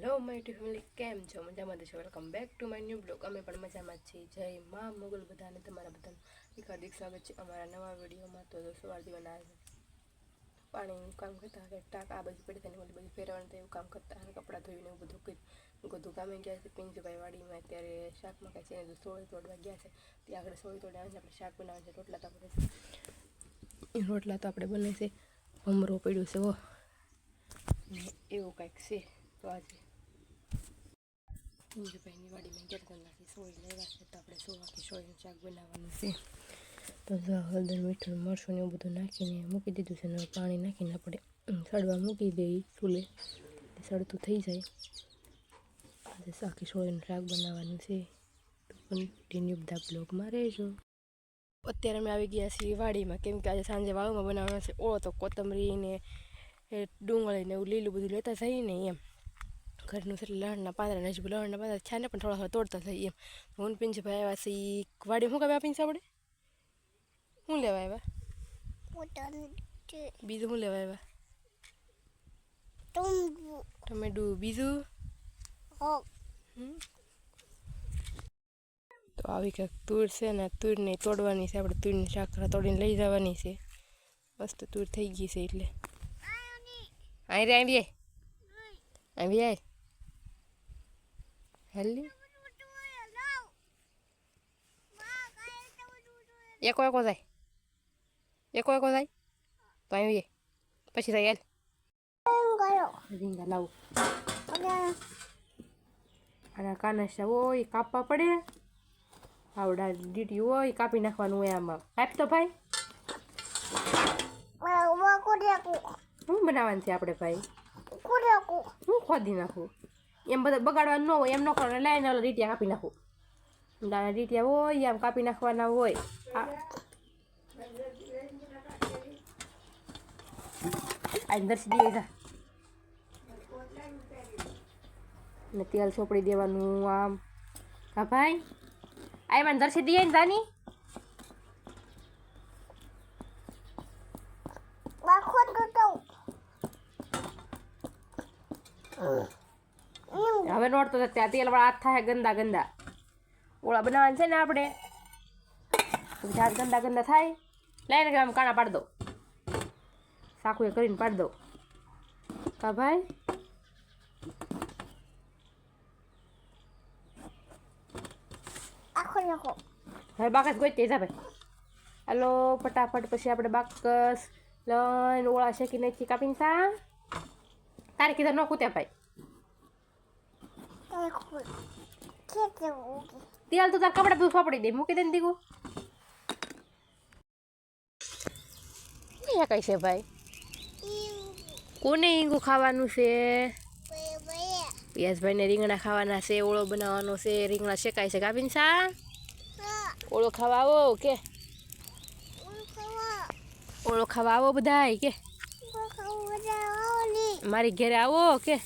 Hello my two family, કેમ છો? મજામાં છો? Welcome back to my new blog. અમે પણ મજામાં જ છીએ. જય મા મોગલ બધાને, તમારા બધાનું હાર્દિક સ્વાગત છે અમારા નવા વિડીયોમાં. તો સવાર દીવાના પાણીનું કામ કરતા હતા, ટાંક આ બાજુ પડી થાય ને બધું ફેરવાનું થાય એવું કામ કરતા અને કપડાં ધોઈને એવું બધું કામે ગયા છે. પિંજુભાઈ વાડીમાં અત્યારે શાકમાં કાંઈ છે ને સોળી તોડવા ગયા છે. ત્યાં આગળ સોળી તોડવા આવે છે, આપણે શાક બનાવે છે. રોટલા તો આપણે બને છે. ભમરો પડ્યું છે એવું કાંઈક છે. તો આજે પિંજુભાઈની વાડીમાં ગયા હતા, સોળી લેવા છે. તો આપણે સોવાથી સોળીનું શાક બનાવવાનું છે. તો હળદર, મીઠું, મરચું ને એવું બધું નાખીને મૂકી દીધું છે. ને પાણી નાખીને આપણે સડવા મૂકી દઈએ ચૂલે, સડતું થઈ જાય. આજે આખી સોળીનું શાક બનાવવાનું છે. તો કન્ટિન્યુ બધા બ્લોગમાં રહેજો. અત્યારે અમે આવી ગયા છીએ વાડીમાં, કેમ કે આજે સાંજે વાળુમાં બનાવવાનો છે ઓળો. તો કોથમરી ને ડુંગળી ને એવું લીલું બધું લેતા જઈએ ને એમ ઘરનું છે. લણના પાંદડા ને હજુ લણના પાંદડા છે ને પણ થોડા તોડતા જઈએ એમ. હું પિંજુભાઈ આવ્યા છીએ વાડી. શું કામ આપીને આપણે શું લેવા આવ્યા? બીજું શું લેવા આવ્યા? ટમેટું. બીજું તો આવી કંઈક તુર છે ને, તુરને તોડવાની છે. આપણે તુરની શાકરા તોડીને લઈ જવાની છે. મસ્ત તુર થઈ ગઈ છે. એટલે આવી હેલી એકો જાય તો આવી પછી થાય રીંગા લાવું. અને કાનસા હોય કાપવા પડે, આવડા ડીટી હોય કાપી નાખવાનું હોય. આમાં કાપ તો ભાઈ. શું બનાવવાનું છે આપણે ભાઈ? હું ખોદી નાખું એમ બધા બગાડવાનું ન હોય. એમ ન કરો લાઈને રીટિયા કાપી નાખું. રીટિયા હોય આમ કાપી નાખવાના હોય. આ દર્શી દે જા ને તેલ ચોપડી દેવાનું આમ. હા ભાઈ આ મને દર્શી દે ને જાની. હવે નોડતો ત્યાં તેલ વાળા હાથ થાય ગંદા. ઓળા બનાવવાના છે ને આપણે, હાથ ગંદા થાય. લઈને કે આમ કાણા પાડી દો, સાકું એ કરીને પાડી દો. કા ભાઈ હવે બાકસ ગોઈ જા ભાઈ. હાલો ફટાફટ. પછી આપણે બાકસ લઈને ઓળા શેકી નાખી કાપીને તા. તારે કીધા ન કૂત્યા ભાઈ. તેલ તો તાર કપડા તું સોપડી દે, મૂકી દે ને દીકું. કઈ છે ભાઈ? કોને ઈંગું ખાવાનું છે? પિયાસભાઈને રીંગણા ખાવાના છે. ઓળો બનાવવાનો છે. રીંગણા શેકાય છે. કાપીને સા ઓળો ખાવા આવો કે ઓળો ખાવા આવો બધાય કે મારી ઘરે આવો કે.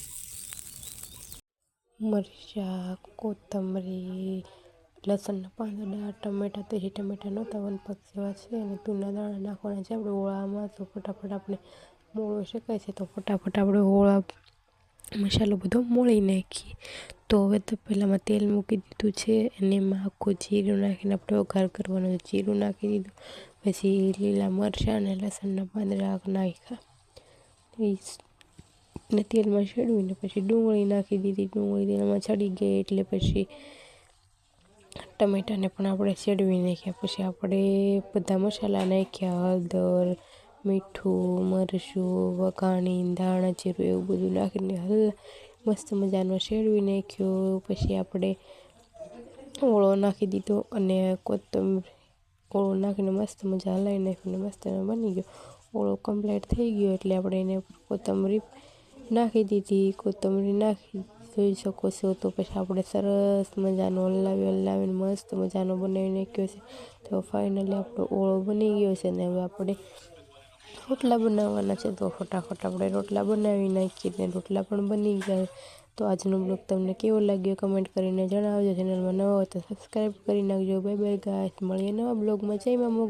મરચાં, કોથમરી, લસણના પાંદડા, ટમેટા. તો ટમેટા નહોતા, વનપગ જેવા છે. અને તુરના દાણા નાખવાના છે આપણે ઓળામાં. તો ફટાફટ આપણે મોળો શેકાય છે. તો ફટાફટ આપણે ઓળા મસાલો બધો મોળી નાખીએ. તો હવે તો પહેલાંમાં તેલ મૂકી દીધું છે અને એમાં આખું જીરું નાખીને આપણે વઘાર કરવાનો. જીરું નાખી દીધું, પછી લીલા મરચાં અને લસણના પાંદડા નાખ્યા ને તેલમાં ચડવીને પછી ડુંગળી નાખી દીધી. ડુંગળી તેલમાં ચડી ગઈ એટલે પછી ટમેટાને પણ આપણે ચડવી નાખ્યા. પછી આપણે બધા મસાલા નાખ્યા, હળદર, મીઠું, મરચું, વઘાણી, ધાણા જીરું એવું બધું નાખીને મસ્ત મજાનો શેરવી નાખ્યો. પછી આપણે ઓળો નાખી દીધો અને કોથમરી ઓળો નાખીને મસ્ત મજા હલાવી નાખીને મસ્ત બની ગયો. ઓળો કમ્પ્લીટ થઈ ગયો એટલે આપણે એને કોથમરી નાખી દીધી. કોથમરી નાખી જોઈ શકો છો. તો પછી આપણે સરસ મજાનો હલાવીને મસ્ત મજાનો બનાવી નાખ્યો છે. તો ફાઇનલી આપણો ઓળો બની ગયો છે. ને હવે આપણે રોટલા બનાવવાના છે. તો ફટાફટ આપણે રોટલા બનાવી નાખીએ ને રોટલા પણ બની ગયા. તો આજનો બ્લોગ તમને કેવો લાગ્યો કમેન્ટ કરીને જણાવજો. ચેનલમાં નવા હોય તો સબસ્ક્રાઈબ કરી નાખજો. બાય બાય ગાઈસ, મળીએ નવા બ્લોગમાં. જય મા મોગલ.